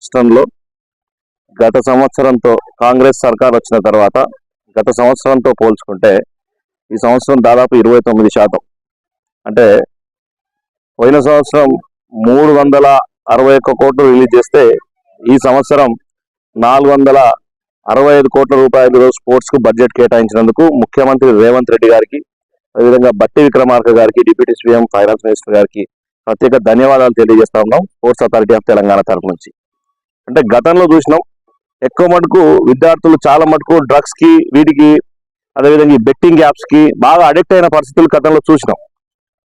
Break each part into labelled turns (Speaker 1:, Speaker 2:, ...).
Speaker 1: రాష్ట్రంలో గత సంవత్సరంతో కాంగ్రెస్ సర్కార్ వచ్చిన తర్వాత గత సంవత్సరంతో పోల్చుకుంటే ఈ సంవత్సరం దాదాపు 29%. అంటే పోయిన సంవత్సరం 361 కోట్లు రిలీజ్ చేస్తే ఈ సంవత్సరం 465 కోట్ల రూపాయలు స్పోర్ట్స్ కు బడ్జెట్ కేటాయించినందుకు ముఖ్యమంత్రి రేవంత్ రెడ్డి గారికి, అదేవిధంగా బట్టి విక్రమార్క గారికి, డిప్యూటీ సీఎం ఫైనాన్స్ మినిస్టర్ గారికి ప్రత్యేక ధన్యవాదాలు తెలియజేస్తా ఉన్నాం స్పోర్ట్స్ అథారిటీ ఆఫ్ తెలంగాణ తరఫు నుంచి. అంటే గతంలో చూసినాం ఎక్కువ మటుకు విద్యార్థులు చాలా మటుకు డ్రగ్స్ కి వీటికి అదేవిధంగా ఈ బెట్టింగ్ యాప్స్ కి బాగా అడిక్ట్ అయిన పరిస్థితులు గతంలో చూసినాం.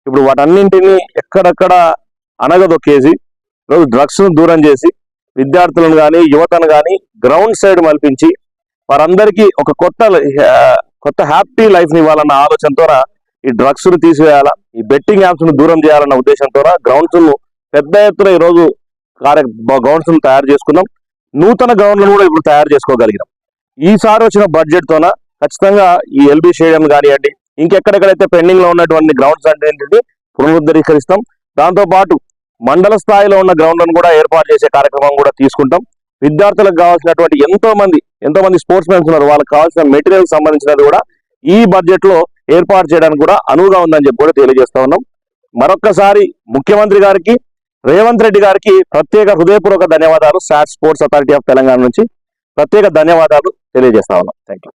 Speaker 1: ఇప్పుడు వాటన్నింటినీ ఎక్కడెక్కడ అనగదొక్కేసి ఈరోజు డ్రగ్స్ ను దూరం చేసి విద్యార్థులను కానీ యువతను కానీ గ్రౌండ్ సైడ్ మల్పించి వారందరికీ ఒక కొత్త హ్యాపీ లైఫ్ ని ఇవ్వాలన్న ఆలోచనతో ఈ డ్రగ్స్ ను తీసివేయాలా, ఈ బెట్టింగ్ యాప్స్ ను దూరం చేయాలన్న ఉద్దేశంతో గ్రౌండ్స్ ను పెద్ద ఎత్తున ఈరోజు గ్రౌండ్స్ ను తయారు చేసుకున్నాం. నూతన గ్రౌండ్లను కూడా ఇప్పుడు తయారు చేసుకోగలిగినాం. ఈసారి వచ్చిన బడ్జెట్ తోన ఖచ్చితంగా ఈ ఎల్బీ స్టేడియం కానివ్వండి, ఇంకెక్కడెక్కడైతే పెండింగ్ లో ఉన్నటువంటి గ్రౌండ్స్ అంటే పునరుద్ధరీకరిస్తాం. దాంతో పాటు మండల స్థాయిలో ఉన్న గ్రౌండ్లను కూడా ఏర్పాటు చేసే కార్యక్రమం కూడా తీసుకుంటాం. విద్యార్థులకు కావాల్సినటువంటి ఎంతో మంది స్పోర్ట్స్ మెన్స్ ఉన్నారు, వాళ్ళకి కావాల్సిన మెటీరియల్ సంబంధించినది కూడా ఈ బడ్జెట్ లో ఏర్పాటు చేయడానికి కూడా అనువుగా ఉందని చెప్పి కూడా తెలియజేస్తా ఉన్నాం. మరొక్కసారి ముఖ్యమంత్రి గారికి, రేవంత్ రెడ్డి గారికి ప్రత్యేక హృదయపూర్వక ధన్యవాదాలు. స్పోర్ట్స్ అథారిటీ ఆఫ్ తెలంగాణ నుంచి ప్రత్యేక ధన్యవాదాలు తెలియజేస్తా ఉన్నాం. Thank you.